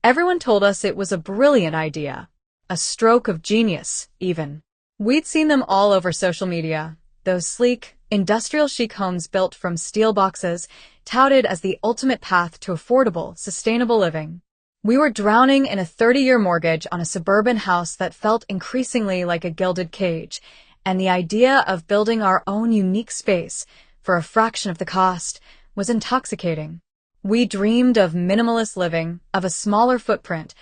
Everyone told us it was a brilliant idea. A stroke of genius, even. We'd seen them all over social media, those sleek, industrial chic homes built from steel boxes, touted as the ultimate path to affordable, sustainable living. We were drowning in a 30-year mortgage on a suburban house that felt increasingly like a gilded cage, and the idea of building our own unique space for a fraction of the cost was intoxicating. We dreamed of minimalist living, of a smaller footprint,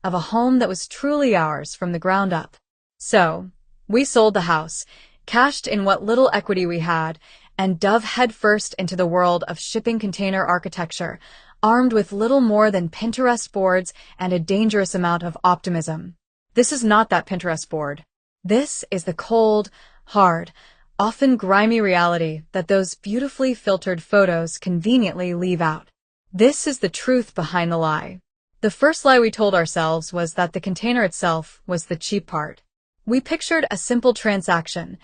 of a home that was truly ours from the ground up. So, we sold the house, cashed in what little equity we had, and dove headfirst into the world of shipping container architecture, armed with little more than Pinterest boards and a dangerous amount of optimism. This is not that Pinterest board. This is the cold, hard, often grimy reality that those beautifully filtered photos conveniently leave out. This is the truth behind the lie. The first lie we told ourselves was that the container itself was the cheap part. We pictured a simple transaction.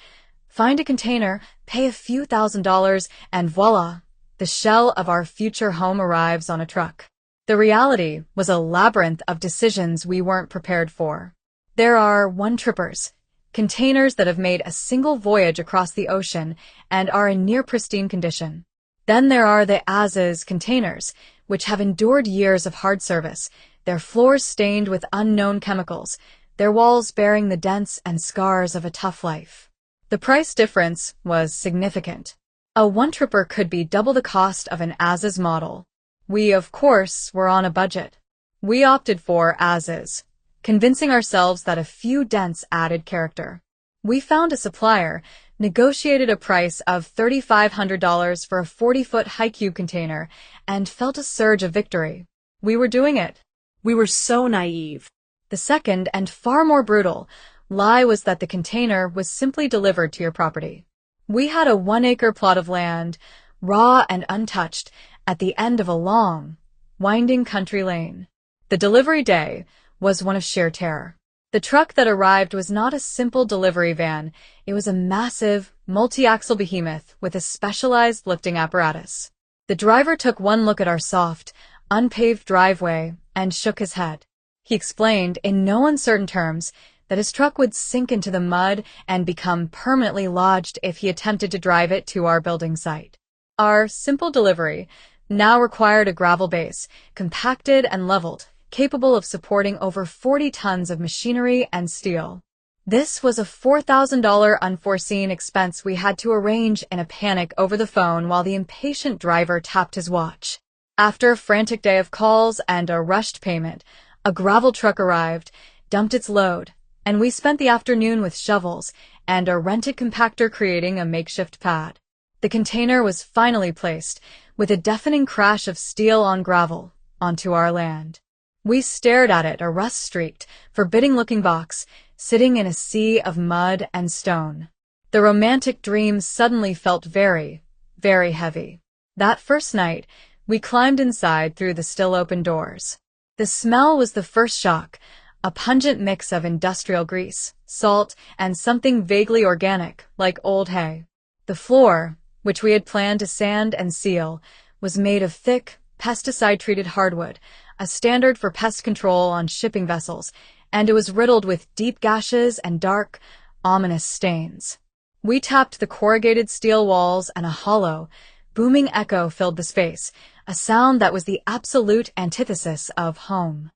Find a container, pay a few $1,000s, and voila, the shell of our future home arrives on a truck. The reality was a labyrinth of decisions we weren't prepared for. There are one-trippers, containers that have made a single voyage across the ocean and are in near pristine condition. Then there are the as-is containers, which have endured years of hard service, their floors stained with unknown chemicals, their walls bearing the dents and scars of a tough life. The price difference was significant. A one-tripper could be double the cost of an as-is model. We, of course, were on a budget. We opted for as-is, convincing ourselves that a few dents added character. We found a supplier, negotiated a price of $3,500 for a 40-foot high-cube container, and felt a surge of victory. We were doing it. We were so naive. The second, and far more brutal, lie was that the container was simply delivered to your property. We had a 1-acre plot of land, raw and untouched, at the end of a long, winding country lane. The delivery day was one of sheer terror. The truck that arrived was not a simple delivery van. It was a massive, multi-axle behemoth with a specialized lifting apparatus. The driver took one look at our soft, unpaved driveway and shook his head. He explained, in no uncertain terms, that his truck would sink into the mud and become permanently lodged if he attempted to drive it to our building site. Our simple delivery now required a gravel base, compacted and leveled, capable of supporting over 40 tons of machinery and steel. This was a $4,000 unforeseen expense we had to arrange in a panic over the phone while the impatient driver tapped his watch. After a frantic day of calls and a rushed payment, a gravel truck arrived, dumped its load, and we spent the afternoon with shovels and a rented compactor creating a makeshift pad. The container was finally placed, with a deafening crash of steel on gravel, onto our land. We stared at it, a rust-streaked, forbidding-looking box, sitting in a sea of mud and stone. The romantic dream suddenly felt very, very heavy. That first night, we climbed inside through the still-open doors. The smell was the first shock, a pungent mix of industrial grease, salt, and something vaguely organic, like old hay. The floor, which we had planned to sand and seal, was made of thick, pesticide-treated hardwood, a standard for pest control on shipping vessels, and it was riddled with deep gashes and dark, ominous stains. We tapped the corrugated steel walls, and a hollow, booming echo filled the space, a sound that was the absolute antithesis of home.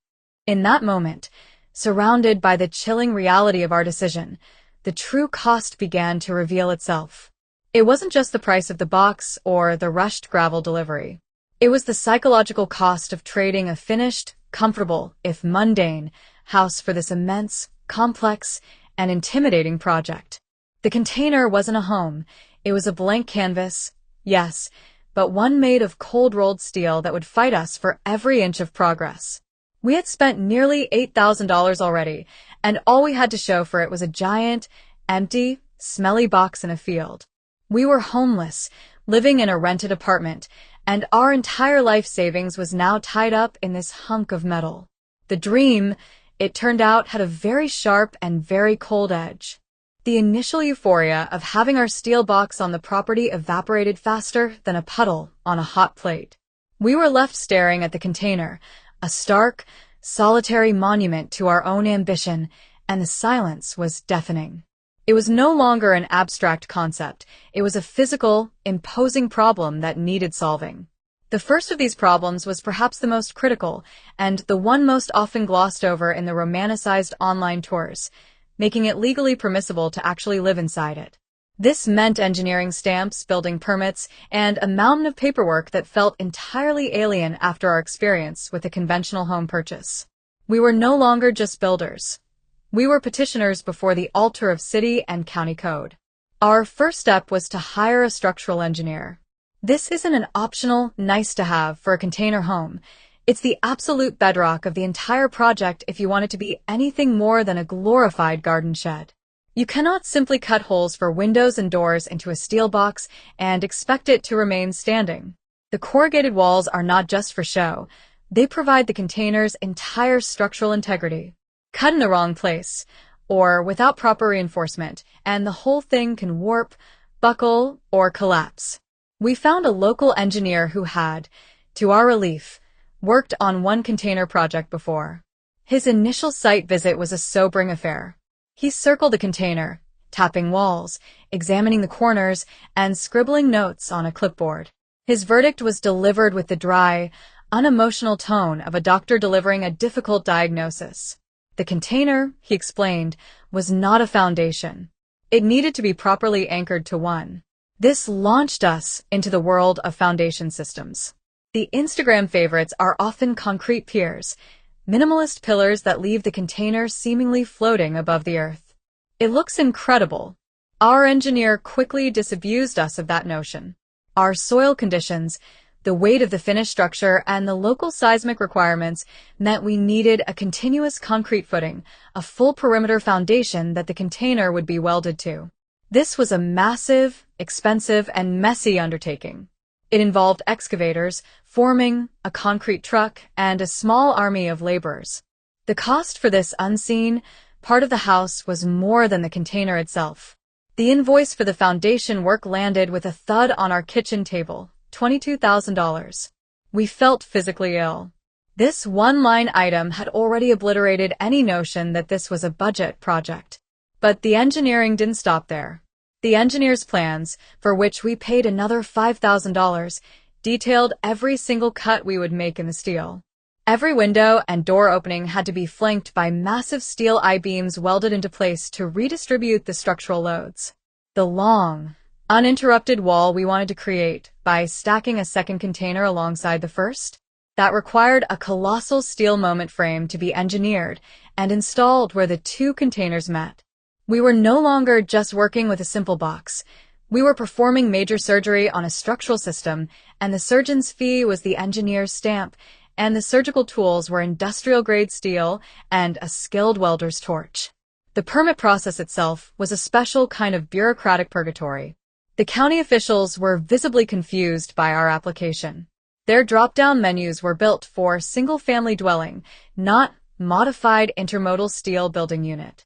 In that moment, surrounded by the chilling reality of our decision, the true cost began to reveal itself. It wasn't just the price of the box or the rushed gravel delivery. It was the psychological cost of trading a finished, comfortable, if mundane, house for this immense, complex, and intimidating project. The container wasn't a home. It was a blank canvas, yes, but one made of cold-rolled steel that would fight us for every inch of progress. We had spent nearly $8,000 already, and all we had to show for it was a giant, empty, smelly box in a field. We were homeless, living in a rented apartment, and our entire life savings was now tied up in this hunk of metal. The dream, it turned out, had a very sharp and very cold edge. The initial euphoria of having our steel box on the property evaporated faster than a puddle on a hot plate. We were left staring at the container, a stark, solitary monument to our own ambition, and the silence was deafening. It was no longer an abstract concept. It was a physical, imposing problem that needed solving. The first of these problems was perhaps the most critical, and the one most often glossed over in the romanticized online tours, making it legally permissible to actually live inside it. This meant engineering stamps, building permits, and a mountain of paperwork that felt entirely alien after our experience with a conventional home purchase. We were no longer just builders. We were petitioners before the altar of city and county code. Our first step was to hire a structural engineer. This isn't an optional, nice-to-have for a container home. It's the absolute bedrock of the entire project if you want it to be anything more than a glorified garden shed. You cannot simply cut holes for windows and doors into a steel box and expect it to remain standing. The corrugated walls are not just for show. They provide the container's entire structural integrity. Cut in the wrong place, or without proper reinforcement, and the whole thing can warp, buckle, or collapse. We found a local engineer who had, to our relief, worked on one container project before. His initial site visit was a sobering affair. He circled the container, tapping walls, examining the corners, and scribbling notes on a clipboard. His verdict was delivered with the dry, unemotional tone of a doctor delivering a difficult diagnosis. The container, he explained, was not a foundation. It needed to be properly anchored to one. This launched us into the world of foundation systems. The Instagram favorites are often concrete piers, minimalist pillars that leave the container seemingly floating above the earth. It looks incredible. Our engineer quickly disabused us of that notion. Our soil conditions, the weight of the finished structure, and the local seismic requirements meant we needed a continuous concrete footing, a full perimeter foundation that the container would be welded to. This was a massive, expensive, and messy undertaking. It involved excavators, forming, a concrete truck, and a small army of laborers. The cost for this unseen part of the house was more than the container itself. The invoice for the foundation work landed with a thud on our kitchen table, $22,000. We felt physically ill. This one-line item had already obliterated any notion that this was a budget project. But the engineering didn't stop there. The engineer's plans, for which we paid another $5,000, detailed every single cut we would make in the steel. Every window and door opening had to be flanked by massive steel I-beams welded into place to redistribute the structural loads. The long, uninterrupted wall we wanted to create by stacking a second container alongside the first, that required a colossal steel moment frame to be engineered and installed where the two containers met. We were no longer just working with a simple box. We were performing major surgery on a structural system, and the surgeon's fee was the engineer's stamp, and the surgical tools were industrial-grade steel and a skilled welder's torch. The permit process itself was a special kind of bureaucratic purgatory. The county officials were visibly confused by our application. Their drop-down menus were built for single-family dwelling, not modified intermodal steel building unit.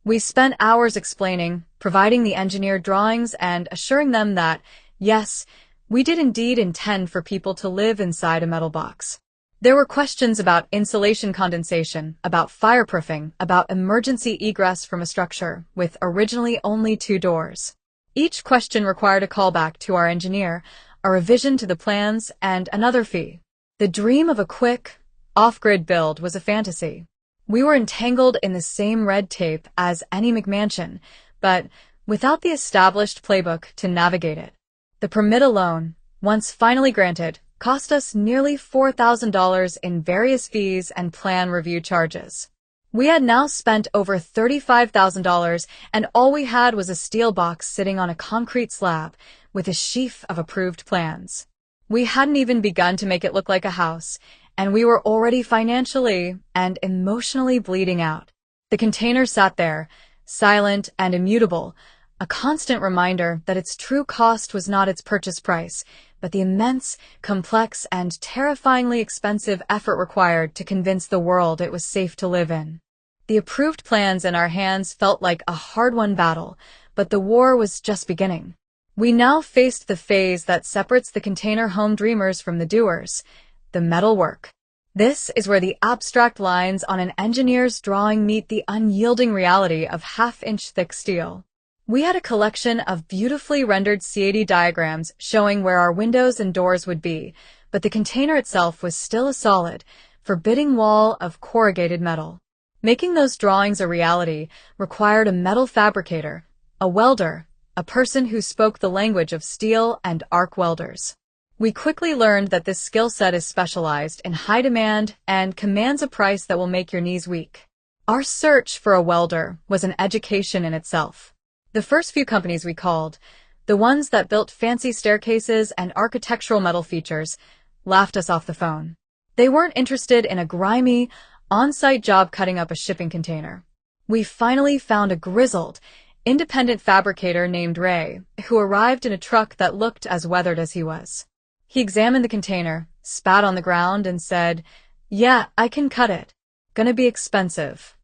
We spent hours explaining, providing the engineer drawings, and assuring them that, yes, we did indeed intend for people to live inside a metal box. There were questions about insulation condensation, about fireproofing, about emergency egress from a structure with originally only 2 doors. Each question required a callback to our engineer, a revision to the plans, and another fee. The dream of a quick, off-grid build was a fantasy. We were entangled in the same red tape as any McMansion, but without the established playbook to navigate it. The permit alone, once finally granted, cost us nearly $4,000 in various fees and plan review charges. We had now spent over $35,000, and all we had was a steel box sitting on a concrete slab with a sheaf of approved plans. We hadn't even begun to make it look like a house, and we were already financially and emotionally bleeding out. The container sat there, silent and immutable, a constant reminder that its true cost was not its purchase price, but the immense, complex, and terrifyingly expensive effort required to convince the world it was safe to live in. The approved plans in our hands felt like a hard-won battle, but the war was just beginning. We now faced the phase that separates the container home dreamers from the doers, the metal work. This is where the abstract lines on an engineer's drawing meet the unyielding reality of half-inch thick steel. We had a collection of beautifully rendered CAD diagrams showing where our windows and doors would be, but the container itself was still a solid, forbidding wall of corrugated metal. Making those drawings a reality required a metal fabricator, a welder, a person who spoke the language of steel and arc welders. We quickly learned that this skill set is specialized, in high demand, and commands a price that will make your knees weak. Our search for a welder was an education in itself. The first few companies we called, the ones that built fancy staircases and architectural metal features, laughed us off the phone. They weren't interested in a grimy, on-site job cutting up a shipping container. We finally found a grizzled, independent fabricator named Ray, who arrived in a truck that looked as weathered as he was. He examined the container, spat on the ground, and said, "Yeah, I can cut it. Gonna be expensive."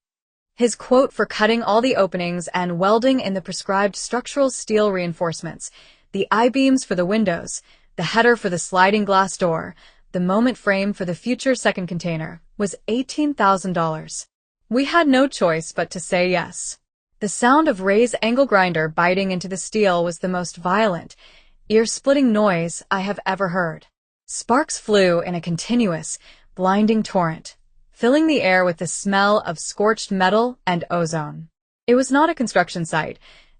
His quote for cutting all the openings and welding in the prescribed structural steel reinforcements, the I-beams for the windows, the header for the sliding glass door, the moment frame for the future second container, was $18,000. We had no choice but to say yes. The sound of Ray's angle grinder biting into the steel was the most violent, ear-splitting noise I have ever heard. Sparks flew in a continuous, blinding torrent, filling the air with the smell of scorched metal and ozone. It was not a construction site.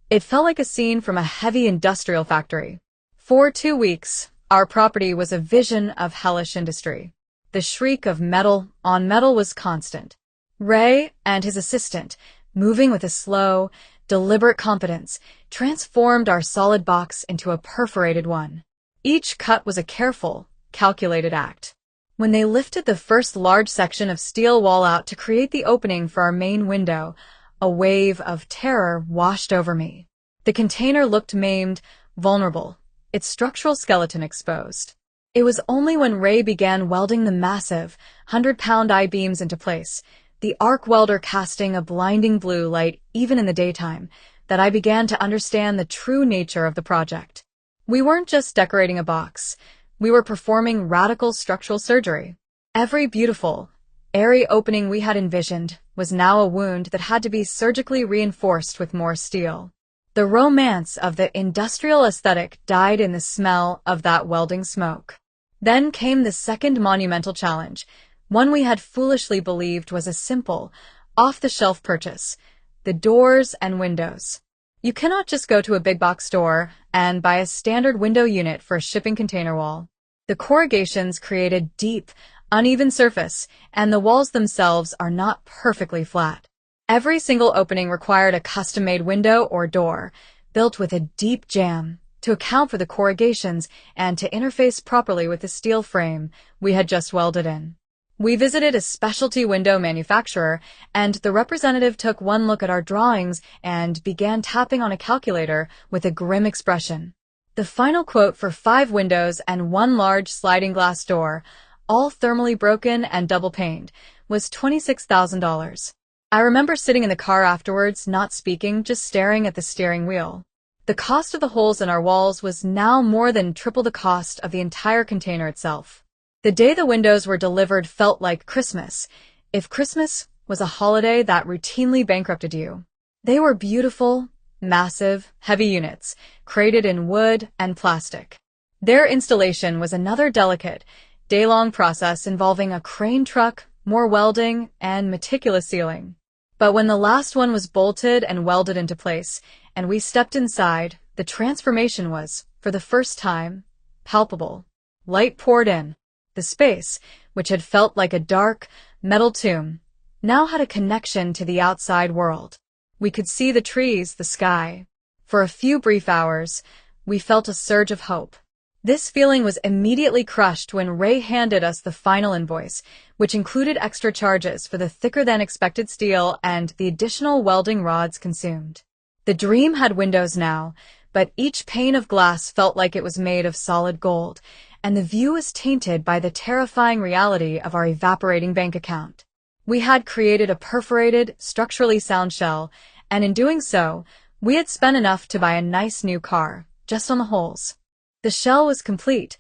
It felt like a scene from a heavy industrial factory. For 2 weeks, our property was a vision of hellish industry. The shriek of metal on metal was constant. Ray and his assistant, moving with a slow, deliberate competence, transformed our solid box into a perforated one. Each cut was a careful, calculated act. When they lifted the first large section of steel wall out to create the opening for our main window, a wave of terror washed over me. The container looked maimed, vulnerable, its structural skeleton exposed. It was only when Ray began welding the massive, 100-pound I-beams into place, the arc welder casting a blinding blue light even in the daytime, that I began to understand the true nature of the project. We weren't just decorating a box. We were performing radical structural surgery. Every beautiful, airy opening we had envisioned was now a wound that had to be surgically reinforced with more steel. The romance of the industrial aesthetic died in the smell of that welding smoke. Then came the second monumental challenge, one we had foolishly believed was a simple, off-the-shelf purchase: the doors and windows. You cannot just go to a big box store and buy a standard window unit for a shipping container wall. The corrugations create a deep, uneven surface, and the walls themselves are not perfectly flat. Every single opening required a custom-made window or door, built with a deep jamb, to account for the corrugations and to interface properly with the steel frame we had just welded in. We visited a specialty window manufacturer, and the representative took one look at our drawings and began tapping on a calculator with a grim expression. The final quote for 5 windows and 1 large sliding glass door, all thermally broken and double-paned, was $26,000. I remember sitting in the car afterwards, not speaking, just staring at the steering wheel. The cost of the holes in our walls was now more than triple the cost of the entire container itself. The day the windows were delivered felt like Christmas, if Christmas was a holiday that routinely bankrupted you. They were beautiful, massive, heavy units, crated in wood and plastic. Their installation was another delicate, day-long process involving a crane truck, more welding, and meticulous sealing. But when the last one was bolted and welded into place, and we stepped inside, the transformation was, for the first time, palpable. Light poured in. The space, which had felt like a dark, metal tomb, now had a connection to the outside world. We could see the trees, the sky. For a few brief hours, we felt a surge of hope. This feeling was immediately crushed when Ray handed us the final invoice, which included extra charges for the thicker-than-expected steel and the additional welding rods consumed. The dream had windows now, but each pane of glass felt like it was made of solid gold, and the view was tainted by the terrifying reality of our evaporating bank account. We had created a perforated, structurally sound shell, and in doing so, we had spent enough to buy a nice new car, just on the holes. The shell was complete,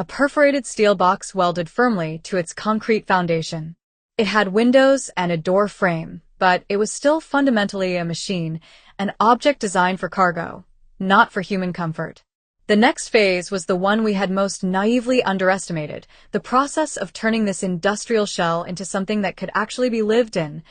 a perforated steel box welded firmly to its concrete foundation. It had windows and a door frame, but it was still fundamentally a machine, an object designed for cargo, not for human comfort. The next phase was the one we had most naively underestimated, the process of turning this industrial shell into something that could actually be lived in,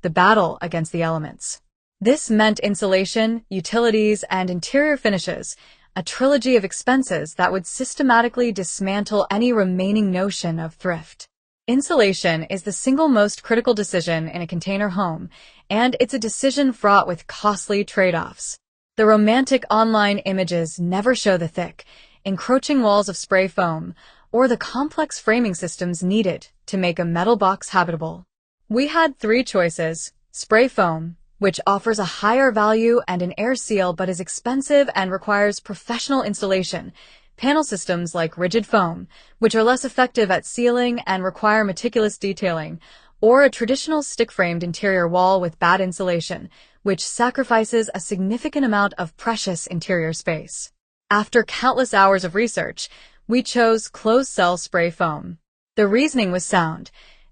the battle against the elements. This meant insulation, utilities, and interior finishes, a trilogy of expenses that would systematically dismantle any remaining notion of thrift. Insulation is the single most critical decision in a container home, and it's a decision fraught with costly trade-offs. The romantic online images never show the thick, encroaching walls of spray foam, or the complex framing systems needed to make a metal box habitable. We had three choices: spray foam, which offers a higher value and an air seal but is expensive and requires professional installation; panel systems like rigid foam, which are less effective at sealing and require meticulous detailing; or a traditional stick-framed interior wall with bad insulation, which sacrifices a significant amount of precious interior space. After countless hours of research, we chose closed-cell spray foam. The reasoning was sound.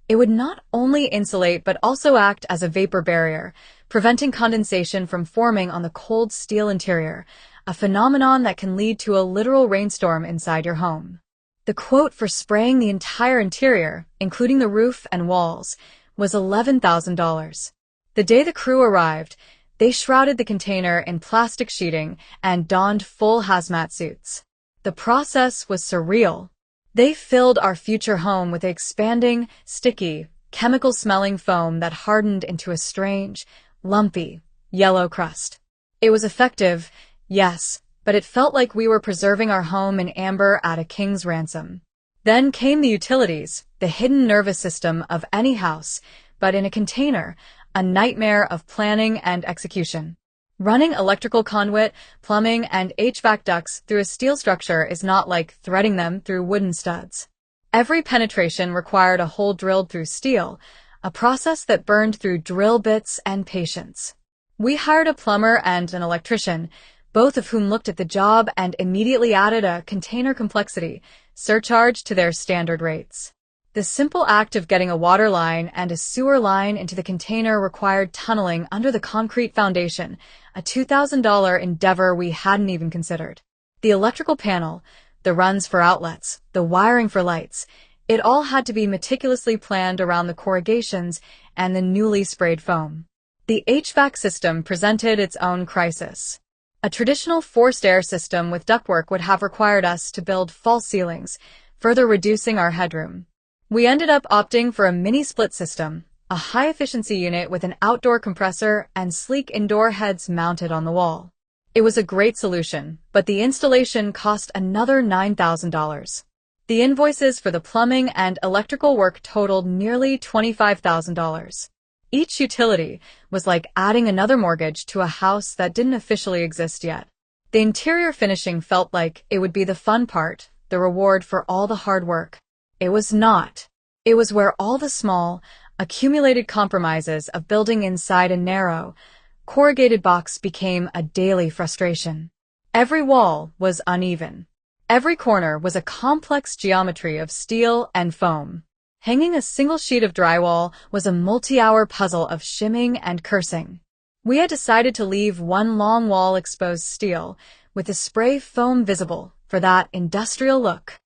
It would not only insulate but also act as a vapor barrier, preventing condensation from forming on the cold steel interior, a phenomenon that can lead to a literal rainstorm inside your home. The quote for spraying the entire interior, including the roof and walls, was $11,000. The day the crew arrived, they shrouded the container in plastic sheeting and donned full hazmat suits. The process was surreal. They filled our future home with expanding, sticky, chemical-smelling foam that hardened into a strange, lumpy, yellow crust. It was effective, yes, but it felt like we were preserving our home in amber at a king's ransom. Then came the utilities, the hidden nervous system of any house, but in a container, a nightmare of planning and execution. Running electrical conduit, plumbing, and HVAC ducts through a steel structure is not like threading them through wooden studs. Every penetration required a hole drilled through steel, a process that burned through drill bits and patience. We hired a plumber and an electrician, both of whom looked at the job and immediately added a container complexity surcharge to their standard rates. The simple act of getting a water line and a sewer line into the container required tunneling under the concrete foundation, a $2,000 endeavor we hadn't even considered. The electrical panel, the runs for outlets, the wiring for lights, it all had to be meticulously planned around the corrugations and the newly sprayed foam. The HVAC system presented its own crisis. A traditional forced air system with ductwork would have required us to build false ceilings, further reducing our headroom. We ended up opting for a mini-split system, a high-efficiency unit with an outdoor compressor and sleek indoor heads mounted on the wall. It was a great solution, but the installation cost another $9,000. The invoices for the plumbing and electrical work totaled nearly $25,000. Each utility was like adding another mortgage to a house that didn't officially exist yet. The interior finishing felt like it would be the fun part, the reward for all the hard work. It was not. It was where all the small, accumulated compromises of building inside a narrow, corrugated box became a daily frustration. Every wall was uneven. Every corner was a complex geometry of steel and foam. Hanging a single sheet of drywall was a multi-hour puzzle of shimming and cursing. We had decided to leave one long wall exposed steel, with the spray foam visible, for that industrial look.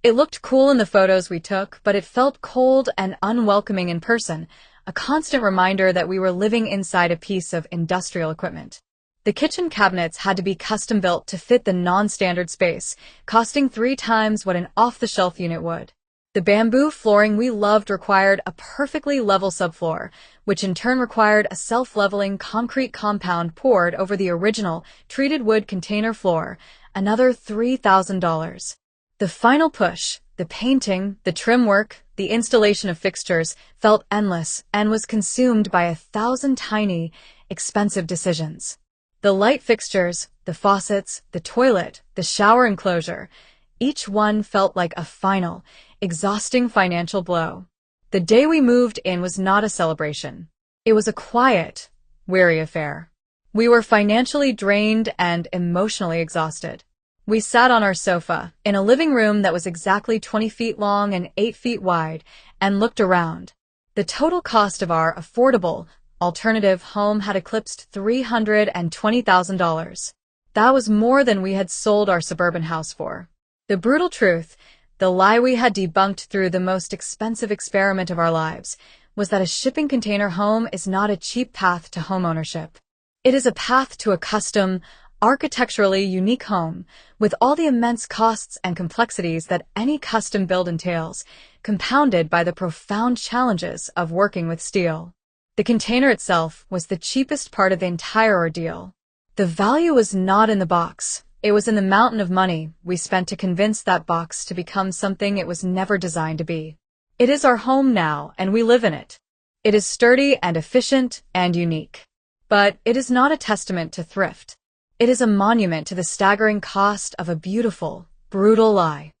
It looked cool in the photos we took, but it felt cold and unwelcoming in person, a constant reminder that we were living inside a piece of industrial equipment. The kitchen cabinets had to be custom-built to fit the non-standard space, costing 3 times what an off-the-shelf unit would. The bamboo flooring we loved required a perfectly level subfloor, which in turn required a self-leveling concrete compound poured over the original treated wood container floor, another $3,000. The final push, the painting, the trim work, the installation of fixtures, felt endless and was consumed by 1,000 tiny, expensive decisions. The light fixtures, the faucets, the toilet, the shower enclosure, each one felt like a final, exhausting financial blow. The day we moved in was not a celebration. It was a quiet, weary affair. We were financially drained and emotionally exhausted. We sat on our sofa, in a living room that was exactly 20 feet long and 8 feet wide, and looked around. The total cost of our affordable, alternative home had eclipsed $320,000. That was more than we had sold our suburban house for. The brutal truth, the lie we had debunked through the most expensive experiment of our lives, was that a shipping container home is not a cheap path to homeownership. It is a path to a custom, architecturally unique home, with all the immense costs and complexities that any custom build entails, compounded by the profound challenges of working with steel. The container itself was the cheapest part of the entire ordeal. The value was not in the box. It was in the mountain of money we spent to convince that box to become something it was never designed to be. It is our home now, and we live in it. It is sturdy and efficient and unique. But it is not a testament to thrift. It is a monument to the staggering cost of a beautiful, brutal lie.